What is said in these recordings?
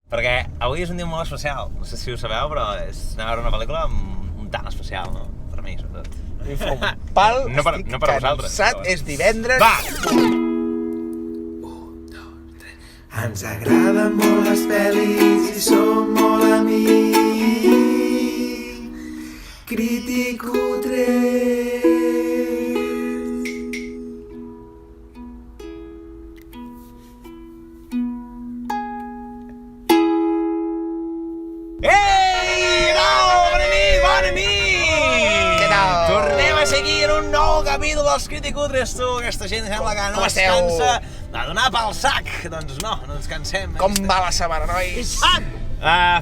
Perquè avui és un dia molt especial, no sé si ho sabeu, però és anar a veure una pel·lícula un tant especial, no? Per mi, sobretot. I fa un pal, No per vosaltres. cansat, és divendres... Va! Ens agraden molt les pel·lis i som molt amics. Critico 3. Ei! Bona nit! Què tal? Tornem a seguir un nou capítol dels Criticutres, tu. Aquesta gent sembla que no Com es esteu? cansa de donar pel sac. Doncs no ens cansem. Com va la setmana, nois?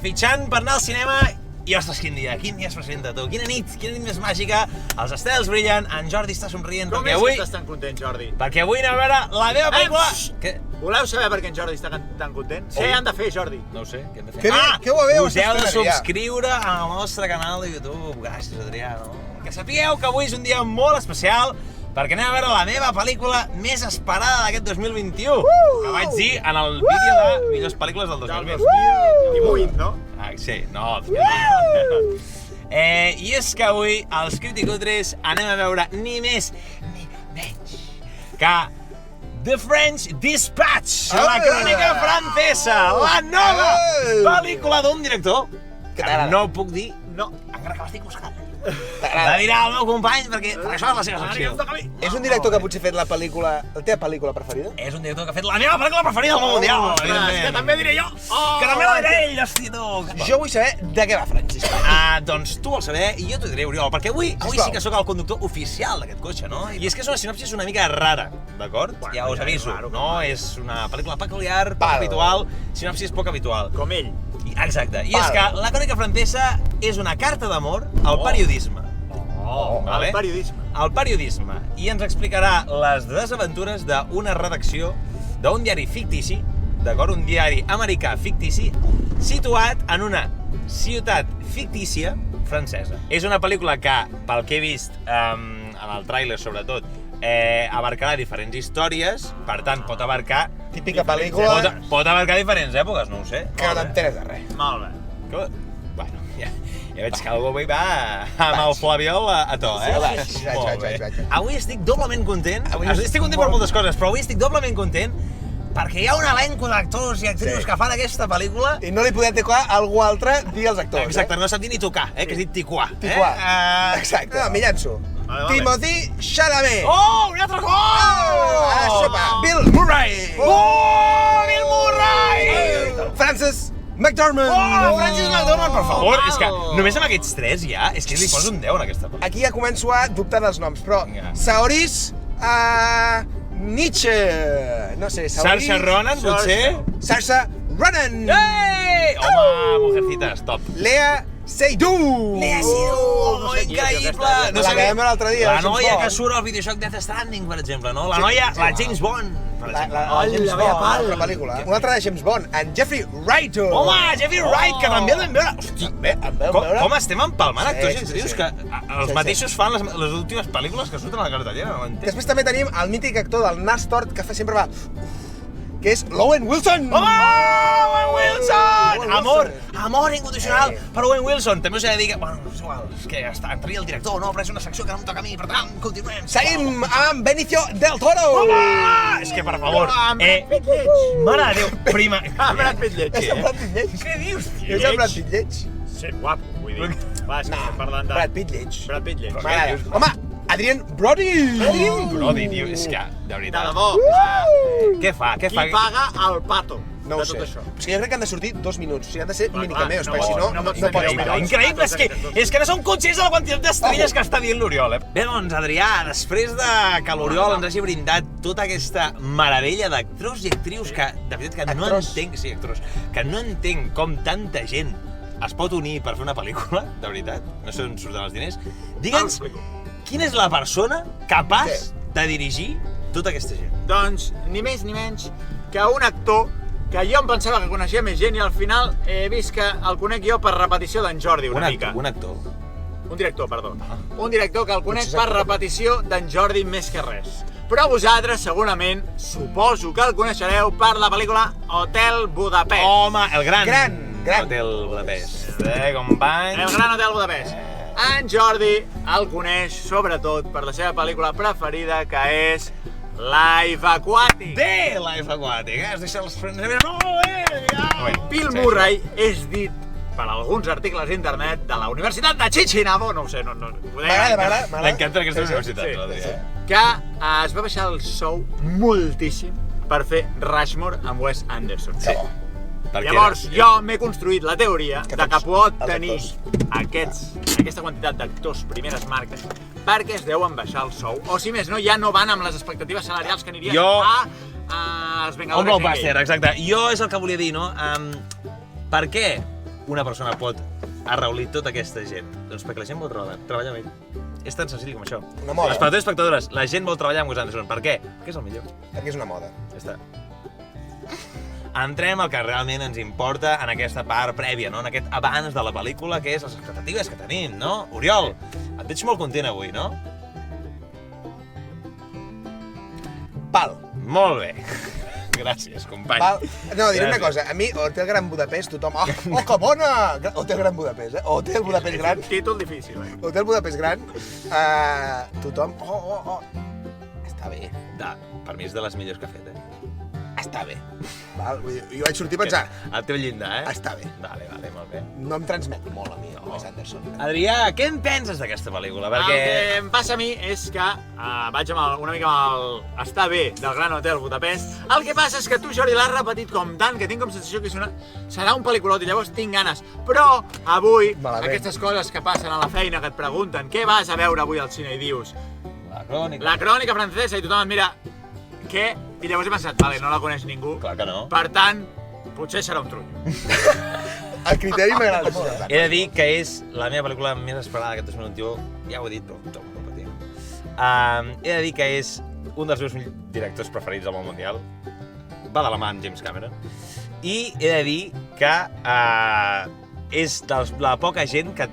Fitxant per anar al cinema. I ostres, quin dia es presenta, tu. Quina nit més màgica. Els estels brillen, en Jordi està somrient. Com perquè és avui, que estàs tan content, Jordi? perquè avui anem a veure la meva pel·lícula... Què? Voleu saber per què en Jordi està tan content? Sí. Què han de fer, Jordi? No ho sé, què hem de fer? Què ho veu? Us heu de Estàs fent, subscriure al nostre canal de YouTube. Gràcies, Adrià. No? Que sapigueu que avui és un dia molt especial perquè anem a veure la meva pel·lícula més esperada d'aquest 2021. Que vaig dir en el vídeo de millors pel·lícules del 2020. 2018, no? Ah, sí, no. I és que avui, als Criticutres, anem a veure ni més ni menys que The French Dispatch, la crònica francesa, la nova pel·lícula d'un director que t'agrada? no puc dir, No. encara que l'estic buscant. T'agrada? La dirà el meu company, perquè per això és la seva secció. És un director que potser ha fet la pel·lícula... La teva pel·lícula preferida? És un director que ha fet la meva pel·lícula preferida del món mundial. Ostres, que també diré jo! Que també la diré ell, hosti, tu. Jo vull saber de què va Francis. Doncs tu vols saber i jo t'ho diré, Oriol, perquè avui Sisplau. sí que sóc el conductor oficial d'aquest cotxe, no? I és que és una sinopsis una mica rara, d'acord? Bueno, Ja us ja és aviso, raro, no? com És una pel·lícula peculiar, poc Val. habitual, sinopsis poc habitual. Com ell. Exacte, i Val. és que la crònica francesa és una carta d'amor al periodisme. Vale? El periodisme. El periodisme, i ens explicarà les desaventures d'una redacció d'un diari fictici, d'acord? Un diari americà fictici, situat en una ciutat fictícia francesa. És una pel·lícula que, pel que he vist en el tràiler sobretot, abarcarà diferents històries, per tant pot abarcar... Típica pel·lícula Pot abarcar diferents èpoques, no ho sé. que no t'enteres de res. Molt bé. Bueno, ja veig que algú avui va amb el Flabiol a to, eh? Sí, vaig. Avui estic doblement content. Avui Estic content per moltes coses, però avui estic doblement content perquè hi ha un elenco d'actors i actrius que fan aquesta pel·lícula. I no li podem tocar a algú altre dir els actors, Exacte, no sap dir ni tocar, que has dit tiquar. Tiquar. Exacte. No, m'hi llanço. Vale. Timothy Chalamet. Oh, un altre gol! A la sopa. Bill Murray. Oh, Bill Murray! Frances McDormand. Oh, Francis McDormand, per favor. Wow. És que només amb aquests tres ja, és que li poso un 10 en aquesta pel·lícula. Aquí ja començo a dubtar dels noms, però Vinga. Saoris Nietzsche. No sé, Saoris... Saoirse Ronan, potser? Saoirse Ronan. Ei! Home, mujercitas, top. Lea Seydoux. Lea Seydoux, no sé qui és increïble! aquesta. La que vam veure l'altre dia, La de James noia Bond. que surt al videojoc Death Stranding, per exemple, no? La noia, la James Bond, per exemple. James la veia Bond, pal. altra pel·lícula. Una altra de James Bond, en Jeffrey Wright. Home, Jeffrey Wright, que també el vam veure. Hosti, em vam veure? com estem empalmant actors i Sí, actrius sí. que els Sí, mateixos fan les últimes pel·lícules que surten a la cartellera, no entenc. Després també tenim el mític actor del Nas Tort que sempre va... que és l'Owen Wilson. Oh, Owen Wilson! Owen Amor, Wilson. amor incondicional per Owen Wilson. També us he de dir que, bueno, és igual, és que entraria el director, no? Però és una secció que no em toca a mi, per tant, continuem. Seguim amb Benicio del Toro. Home! És que, per favor, mare de Déu, prima... Brad Pitt lleig, És el Brad Pitt lleig. Què dius, tio? És el Brad Pitt lleig. Sí, guapo, vull dir. Va, és que estem parlant de... Brad Pitt lleig. Brad Pitt lleig. Mare de Déu. Home, Adrien Brody. Brody, tio, és que, de De veritat. debò, Què fa? Què qui fa? paga el pato No ho de sé. tot això? És que jo crec que han de sortir 2 minuts. O sigui, han de ser Clar, minicameos, no perquè si pot- no, no no pot ser pots increïble, pagar. Increïble, és que no som conscients de la quantitat d'estrelles que està dient l'Oriol, eh? Bé, doncs, Adrià, després de que l'Oriol ens hagi brindat tota aquesta meravella d'actors i actrius que, de veritat, que no Actors. entenc, sí, actors, que no entenc com tanta gent es pot unir per fer una pel·lícula, de veritat, no sé on surten els diners, digue'ns quina és la persona capaç de dirigir tota aquesta gent. Doncs, ni més ni menys que un actor que jo em pensava que coneixia més gent i al final he vist que el conec jo per repetició d'en Jordi una mica. Un actor. Un director, perdó. Un director que el conec per repetició d'en Jordi més que res. Però vosaltres segurament suposo que el coneixereu per la pel·lícula Hotel Budapest. Home, el gran Gran. Hotel Budapest. Companys? El Gran Hotel Budapest. En Jordi el coneix sobretot per la seva pel·lícula preferida, que és Life Aquatic. Bé, Life Aquatic, es deixa els frens a veure molt bé! Ja. Bill Murray és dit per alguns articles d'internet de la Universitat de Chisinau, no ho sé, no ho deia. M'agrada. M'encanta aquesta universitat, Rodri, Que es va baixar el sou moltíssim per fer Rushmore amb Wes Anderson. Sí. Llavors, jo m'he construït la teoria de que pot els tenir actors. aquesta quantitat d'actors primeres marques perquè es deuen baixar el sou. O si més no, ja no van amb les expectatives salarials que anirien a els Vengadores. Un blockbuster, exacte. Jo és el que volia dir, no? Per què una persona pot arraulir tota aquesta gent? Doncs perquè la gent vol treballar amb ell. És tan senzill com això. Una moda. Espectadors i espectadores, la gent vol treballar amb Wes Anderson. Per què? Perquè és el millor. Perquè és una moda. Ja està. Entrem al que realment ens importa en aquesta part prèvia, no? En aquest abans de la pel·lícula, que és les expectatives que tenim, no? Oriol, et veig molt content avui, no? Pal. Molt bé. Gràcies, company. Pal. No, diré una cosa. A mi, Hotel Gran Budapest, tothom... Oh, que bona! Hotel Gran Budapest, Hotel Budapest Gran. És un títol difícil, Hotel Budapest Gran. Tothom... Oh. Està bé. Per mi és de les millors que ha fet, Està bé. Val? Jo vaig sortir a pensar... Al teu llindar, Està bé. Vale, molt bé. No em transmet molt a mi, el Wes Anderson. Adrià, què en penses d'aquesta pel·lícula? El que em passa a mi és que vaig una mica amb el Està bé del Gran Hotel Budapest. El que passa és que tu, Jordi, l'has repetit com tant que tinc com sensació que serà un pel·liculot i llavors tinc ganes. Però avui, aquestes coses que passen a la feina, que et pregunten què vas a veure avui al cine i dius La crònica francesa, i tothom et mira què? I llavors he pensat, vale, no la coneix ningú. Clar que no. Per tant, potser serà un trull. El criteri m'agrada molt. He de dir que és la meva pel·lícula més esperada d'aquest 2021. Ja ho he dit, però torno a repetir. He de dir que és un dels meus directors preferits del món mundial. Va de la mà amb James Cameron. I he de dir que és de la poca gent que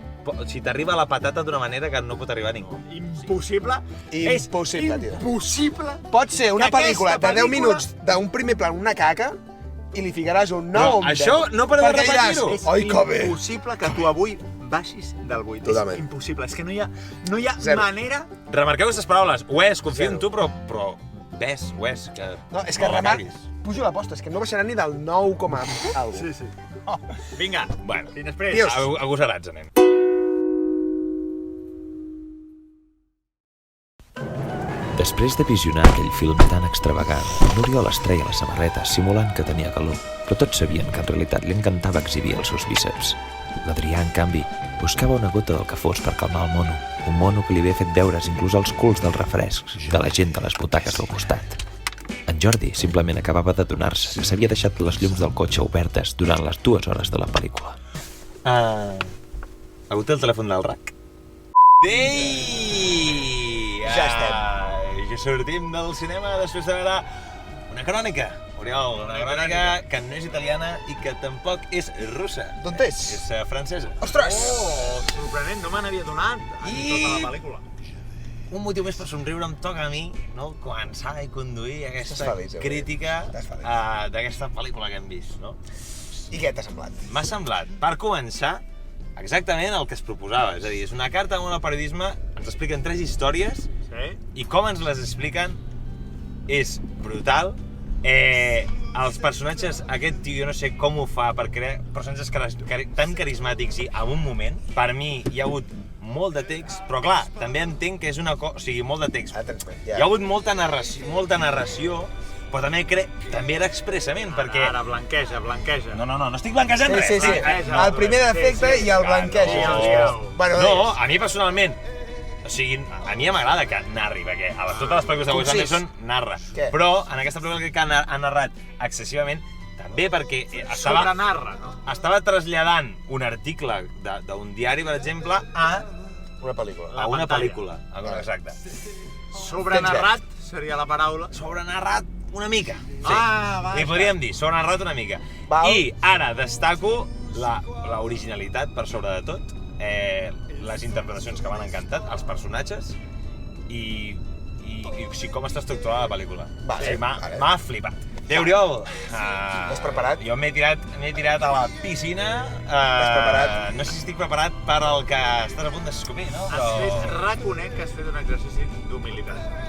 t'arriba la patata d'una manera que no pot arribar ningú. Impossible. Impossible, tio. Impossible. Pot ser una que pel·lícula de 10 minuts d'un primer plan, una caca, i li ficaràs un 9 o un 10. Això no podem repetir-ho. Oi, que bé. És impossible que tu avui baixis del 8. Totalment. És impossible. És que no hi ha Zero. manera... Remarqueu aquestes paraules. Wes, confio en Zero. tu, però ves, Wes, que... No, és que la remarc... caguis. Pujo l'aposta, és que no baixarà ni del 9, algo. Sí. Vinga. Bueno, I després... Tios. agosarats anem. Després de visionar aquell film tan extravagant, l'Oriol es treia la samarreta simulant que tenia calor, però tots sabien que en realitat li encantava exhibir els seus bíceps. L'Adrià, en canvi, buscava una gota del que fos per calmar el mono, un mono que li havia fet veure's inclús els culs dels refrescs de la gent de les butaques del costat. En Jordi simplement acabava d'adonar-se que s'havia deixat les llums del cotxe obertes durant les 2 hores de la pel·lícula. Algú té el telèfon del RAC? Ei! Ja estem. Ja sortim del cinema després de veure una crònica. Oriol, una crònica que no és italiana i que tampoc és russa. D'on és? És francesa. Ostres! Oh, sorprenent, no me n'havia donat en tota la pel·lícula. Un motiu més per somriure em toca a mi, no? Començar i conduir aquesta Estàs feliç, crítica Estàs feliç. d'aquesta pel·lícula que hem vist, no? I què t'ha semblat? M'ha semblat, per començar, exactament el que es proposava. És a dir, és una carta amb el periodisme, ens expliquen 3 històries i com ens les expliquen és brutal. Els personatges, aquest tio, jo no sé com ho fa per crear personatges tan carismàtics i en un moment. Per mi hi ha hagut molt de text, però clar, també entenc que és una cosa... O sigui, molt de text. Hi ha hagut molta narració, però també era expressament, perquè... Ara, blanqueja. No estic blanquejant res. Sí. El primer defecte i el blanqueja. No, a mi personalment, o sigui, a mi m'agrada que narri, perquè a totes les pel·lícules de Wes Anderson narra. Però en aquesta pel·lícula crec que ha narrat excessivament, també perquè Sobrenarra, no? estava traslladant un article d'un diari, per exemple, a Una pel·lícula. a una pel·lícula. Exacte. Sobrenarrat seria la paraula. Sobrenarrat una mica. Sí. Vaja. Li podríem dir, sobrenarrat una mica. Val. I ara destaco l'originalitat per sobre de tot, les interpretacions que m'han encantat, els personatges, i i o sigui, com està estructurada la pel·lícula. Vale, O sigui, vale. m'ha flipat. Bé, Oriol, Estàs preparat? Jo m'he tirat a la piscina. Estàs preparat? No sé si estic preparat per al que estàs a punt d'escopir, no? Reconec que has fet un exercici d'humilitat.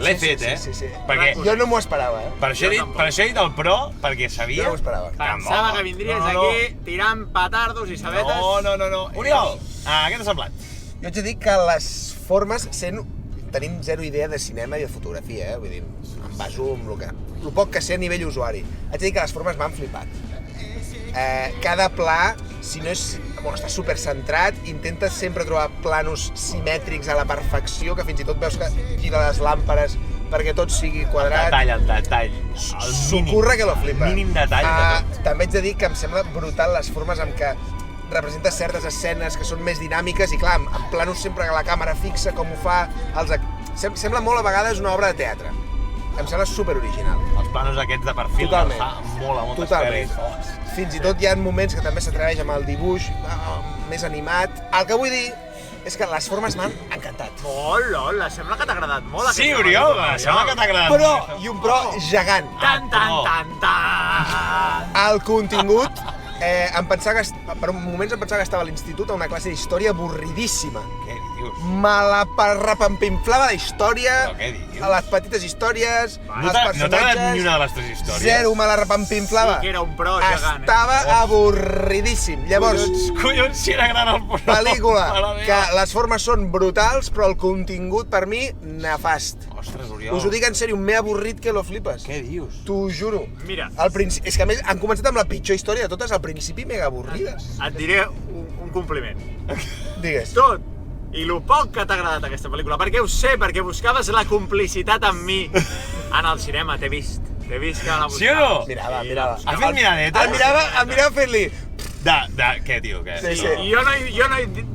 L'he fet, eh? Sí. Perquè Jo no m'ho esperava, per això he dit el pro, perquè Jo sabia... no m'ho esperava. Pensava que vindries aquí tirant petardos i sabetes. No. Oriol, què t'ha semblat? Jo haig de dir que les formes, tenint zero idea de cinema i de fotografia, vull dir, em baso amb el poc que sé a nivell usuari. Haig de dir que les formes m'han flipat. Cada pla, si no és... Bueno, està super centrat, intenta sempre trobar planos simètrics a la perfecció, que fins i tot veus que gira les làmperes perquè tot sigui quadrat. El detall. S'ocorre que lo flipa. El mínim detall de tot. També haig de dir que em sembla brutal les formes amb què representa certes escenes que són més dinàmiques i clar, en planos sempre que la càmera fixa com ho fa, sembla molt a vegades una obra de teatre. Em sembla superoriginal. Els planos aquests de perfil Totalment. que fa molt a moltes Totalment. pel·lis. Fins i tot hi ha moments que també s'atreveix amb el dibuix més animat. El que vull dir és que les formes m'han encantat. Hola, sembla que t'ha agradat molt Sí, aquesta Oriol, pel·lícula, sembla que t'ha agradat. Però, i un però gegant. Tan. El contingut, em pensava que, per moments em pensava que estava a l'institut a una classe d'història avorridíssima. Què dius? Me la repampinflava de història, Però què dius? a les petites històries, No els t'ha agradat ni personatges... una de les tres històries? Zero, me la repampinflava. Sí que era un pro gegant, Estava avorridíssim. Llavors, Collons, si era gran el pro. pel·lícula, Mare meva. que les formes són brutals, però el contingut, per mi, nefast. Ostres, Oriol. Us ho dic en sèrio, m'he avorrit que lo flipes. Què dius? T'ho juro. Mira. És que a més han començat amb la pitjor història de totes, al principi mega avorrides. Et diré un compliment. Digues. Tot i el poc que t'ha agradat aquesta pel·lícula, perquè ho sé, perquè buscaves la complicitat amb mi en el cinema, t'he vist que la buscaves. Sí o no? Mirava. Has fet miradetes? Em mirava fent-li... Què, tio, què? Sí.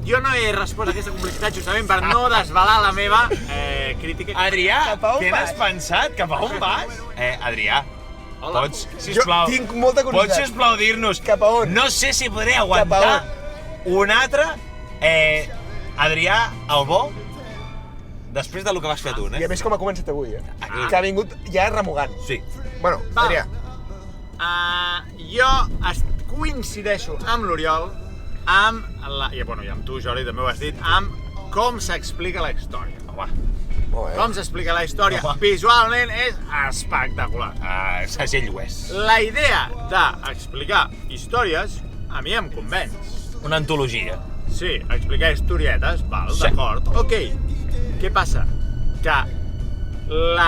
Jo no he respost a aquesta complicitat justament per no desvelar la meva crítica. Adrià, Cap a on què n'has vas? pensat? Cap a on vas? Adrià, Hola. pots, Jo sisplau... tinc molta Pots, curiositat. sisplau, dir-nos... Cap a on? No sé si podré aguantar un altre Adrià Albó després del que vas fer tu, I a més com ha començat avui, Aquí. Que ha vingut ja remugant. Sí. Bueno, Va. Adrià, Jo coincideixo amb l'Oriol, i amb tu, Jordi, també ho has dit, amb com s'explica la història. Home, molt bé. Com s'explica la història Home. visualment és espectacular. segell ho és. La idea d'explicar històries a mi em convenç. Una antologia. Sí, explicar historietes, val, Sí. d'acord. Ok, què passa? Que el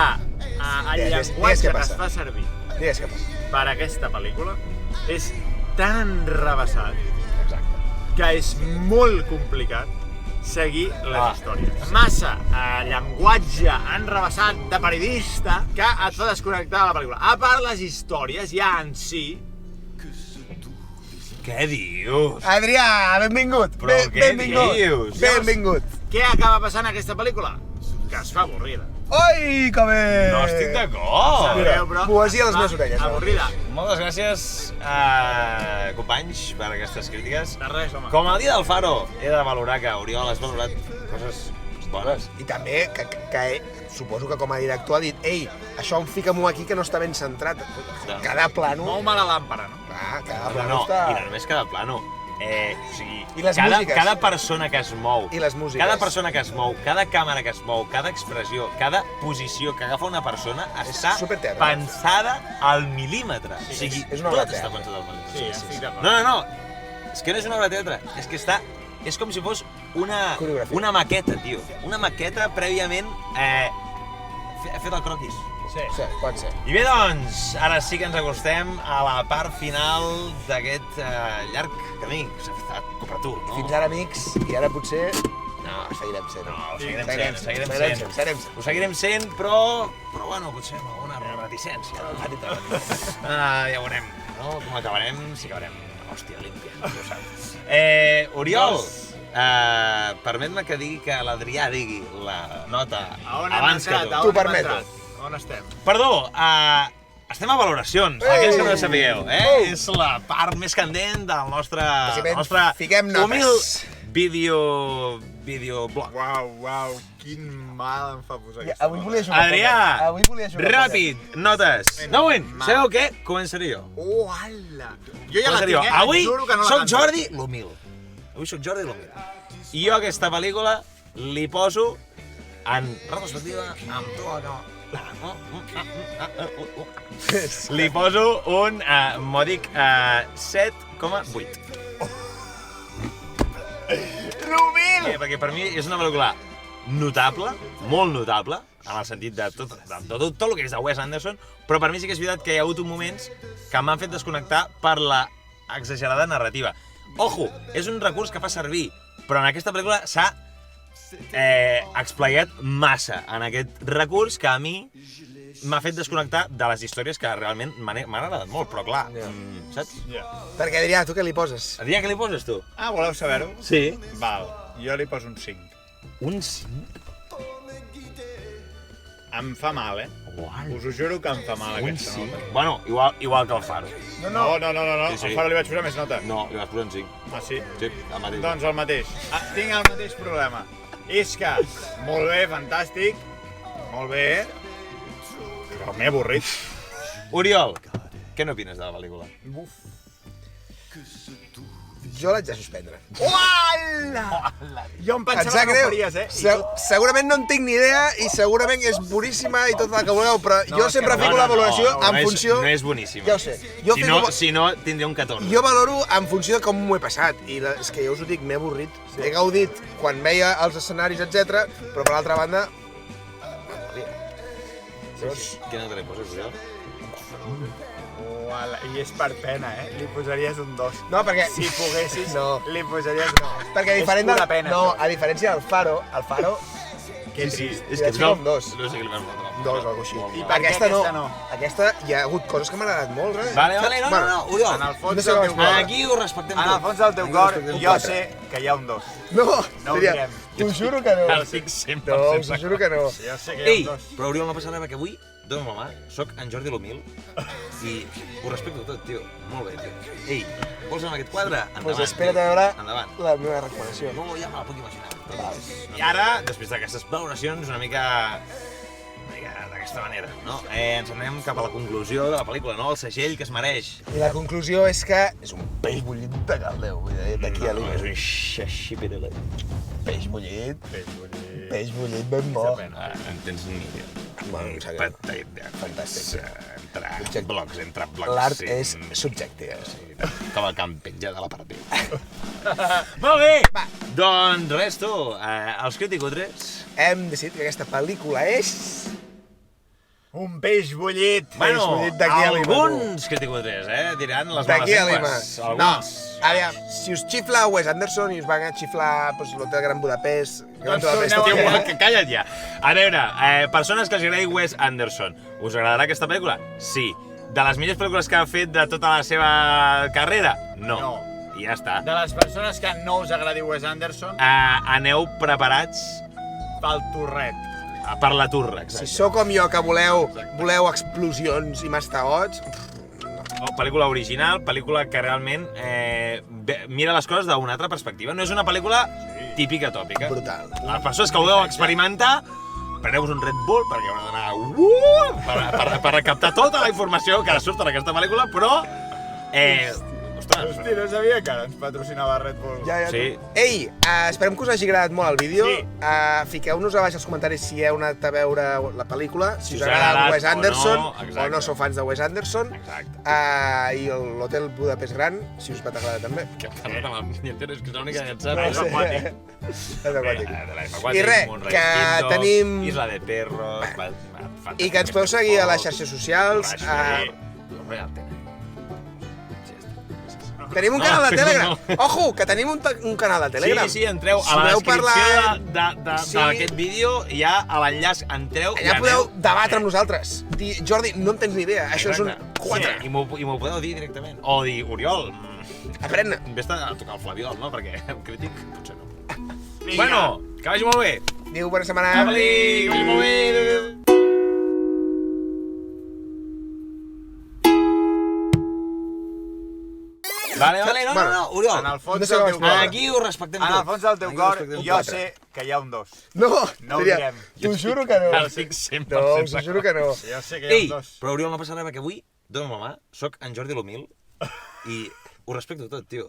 Digues llenguatge què que passa. es fa servir Digues què passa. per a aquesta pel·lícula és tan enrevessat que és molt complicat seguir les històries. Massa llenguatge enrevessat de periodista que et fa desconnectar de la pel·lícula. A part, les històries ja en si... Què dius? Adrià, benvingut. Però què Benvingut. dius? Benvingut. Què acaba passant en aquesta pel·lícula? Que es fa avorrida. Oi, que bé! No estic d'acord. Mira, Sabeu, però poesia a les es fa meves orelles. Avorrida. Moltes gràcies, companys, per aquestes crítiques. De res, home. Com el dia del Faro, he de valorar que Oriol has valorat coses bones. I també que suposo que com a director ha dit ei, això fica-m'ho aquí que no està ben centrat. Cada plano... Mou-me la làmpara, no? Clar, cada No, plano no, està... i no només cada plano. O sigui, I les músiques. cada persona que es mou, I les músiques. cada persona que es mou, cada càmera que es mou, cada expressió, cada posició que agafa una persona està superteatral. pensada al mil·límetre. O sigui, és una obra tot de està teatre. pensat al mil·límetre. Sí, estic d'acord. No. És que no és una obra de teatre, és que està... És com si fos Coreografia. una maqueta, tio. Una maqueta prèviament fet al croquis. Sí. Sí, pot ser. I bé, doncs, ara sí que ens acostem a la part final d'aquest llarg camí que s'ha fet per tu, no? Fins ara, amics, i ara potser... No, seguirem sent. No, ho Seguirem seguirem sent. sent. Ho seguirem sent, però bueno, potser amb alguna reticència. Ja veurem, no? Com acabarem, si acabarem. Hòstia, límpia, ja ho saps. Oriol, permet-me que digui que l'Adrià digui la nota A on hem abans que entrat? tu. A T'ho on hem permeto. entrat? On estem? Perdó, estem a valoracions, aquells que no ho sapigueu, És la part més candent del nostre Fiquem notes. humil videoblog. Uau, quin mal em fa posar aquesta Avui volia jugar. Adrià, Avui volia jugar. ràpid, notes. No, sabeu què? Començaré jo. Ala! Jo ja la Començaré tinc, jo. Avui et juro que no la soc canto. Jordi l'humil. Avui soc Jordi l'humil. I jo a aquesta pel·lícula li poso en retrospectiva amb tota la li poso un mòdic 7,8. L'humil! Perquè per mi és una pel·lícula notable, molt notable, en el sentit de tot el que és de Wes Anderson, però per mi sí que és veritat que hi ha hagut moments que m'han fet desconnectar per la exagerada narrativa. Ojo, és un recurs que fa servir, però en aquesta pel·lícula s'ha explayat massa en aquest recurs que a mi m'ha fet desconnectar de les històries que realment m'han agradat molt, però clar, saps? Perquè, Adrià, tu què li poses? Adrià, què li poses tu? Ah, voleu saber-ho? Sí. Val, jo li poso un 5. Un 5? Em fa mal, Us ho juro que em fa mal aquesta nota. Bueno, igual que el Faro. No. Sí. Al Faro li vaig posar més nota. No, li vas posar un 5. Ah, sí? Sí, el mateix. Doncs el mateix. Tinc el mateix problema. És que, molt bé, fantàstic, molt bé, però m'he avorrit. Oriol, què n'opines de la pel·lícula? Jo l'haig de suspendre. Uala! Jo em Em pensava sap que no greu. faries, Segurament no en tinc ni idea i segurament és boníssima i tot el que vulgueu, però jo és sempre que fico la valoració en funció... No és boníssima. Ja ho sé. Jo Si no, tindria un 14. Jo valoro en funció de com m'ho he passat, i és que ja us ho dic, m'he avorrit. He gaudit quan veia els escenaris, etc, però per l'altra banda... Quina nota li poses, Oriol? Uala, i és per pena, Li posaries un 2. No, perquè... Si poguessis, No. li posaries un 2. Perquè diferent És pura del... pena, No, això. a diferència del Faro, el Faro... Que trist. És que no, dos. No sé què li vas fotre. Dos o alguna cosa I així. per què Aquesta aquesta no? Aquesta hi ha hagut coses que m'han agradat molt, res? Vale, no, Oriol. En el fons No sé del com teu es cor, Aquí ho respectem en el tot. fons del teu cor, jo sé que hi ha un 2. No, No ho Adrià, direm. t'ho juro que no. El dic 100%. No, us ho juro que no. Jo sé que hi Ei, ha un 2. però Oriol, no passa res, perquè avui, dona'm la mà, soc en Jordi l'Humil i ho respecto tot, tio. Molt bé, tio. Ei, vols anar amb aquest quadre? Endavant, Doncs espera't a tio. veure Endavant. la meva recomanació. No, ja me la puc imaginar. I ara, després d'aquestes valoracions, una mica d'aquesta manera, no? Ens anem cap a la conclusió de la pel·lícula, no? El segell que es mereix. I la conclusió és que és un peix bullit de caldeu, vull dir, d'aquí a l'Ima. És un xaxipirele. Peix bullit, Peix peix bullit ben bo. En tens ni idea. Bueno, em sap greu. Fantàstic. Entre blocs. L'art és subjecte. Com el camp penja de la partida. Molt bé! Doncs res, tu, els criticotres... Hem decidit que aquesta pel·lícula és... Un peix bullit. Peix bullit d'aquí a l'Ima. Alguns criticotres, diran les males D'aquí a l'Ima. llengües. No, Alguns. aviam, si us xifla Wes Anderson i us van a xiflar pues, l'Hotel Gran Budapest... Gran Budapest, torneu Tio, a que calla't ja. A veure, persones que els agradi Wes Anderson, us agradarà aquesta pel·lícula? Sí. De les millors pel·lícules que ha fet de tota la seva carrera? No. No. I ja està. De les persones que no us agradi Wes Anderson, Aneu preparats pel torret. per la turra, Si exacte. sou com jo, que voleu explosions i mastegots... Pel·lícula original, pel·lícula que realment mira les coses d'una altra perspectiva. No és una pel·lícula típica tòpica. Brutal. Les persones que voleu experimentar, preneu-vos un Red Bull perquè haurà d'anar per recaptar tota la informació que surt en aquesta pel·lícula, però... Ostres, Hosti, no sabia que ara ens patrocinava Red Bull. Ja. Sí. Ei, esperem que us hagi agradat molt el vídeo. Sí. Fiqueu-nos a baix als comentaris si heu anat a veure la pel·lícula, si us us ha agrada agradat Wes Anderson o no, exacte. o no sou fans de Wes Anderson. Exacte. I l'Hotel Budapest Gran, si us pot agradar també. Que hem parlat amb el Nientero, és que és l'única que et sap. És aquàtic. És aquàtic. De l'Aquàtic, I res, Moonrise que Kingdom, tenim- Isla de Perros... I que ens podeu seguir a les xarxes socials. Real, Tenim un No, canal de no, Telegram. no. Ojo, que tenim un canal de Telegram. Sí, entreu Si a la voleu descripció parlar- Sí. d'aquest vídeo, hi ha a l'enllaç, entreu i Allà podeu aneu. debatre amb nosaltres. Dir, Jordi, no en tens ni idea, això és un Exacte. 4. Sí, I m'ho podeu dir directament. O dir, Oriol, Aprèn-ne. vés a tocar el flabiol, no? Perquè un crític potser no. Vinga. Bueno, que vagi molt bé. Diu, bona setmana. Que vagi molt bé. Vale, no, Oriol. En el fons No sé del com teu explicar. cor. Aquí ho respectem En tot. el fons del teu Aquí ho cor, respectem jo tot. sé que hi ha un 2. No, No ho diria, direm. t'ho juro que no. Estic 100% No, us ho juro que no. Jo sé que hi ha Ei, un 2. però Oriol, no passa res, perquè avui, dóna'm la mà, soc en Jordi l'Humil i ho respecto tot, tio.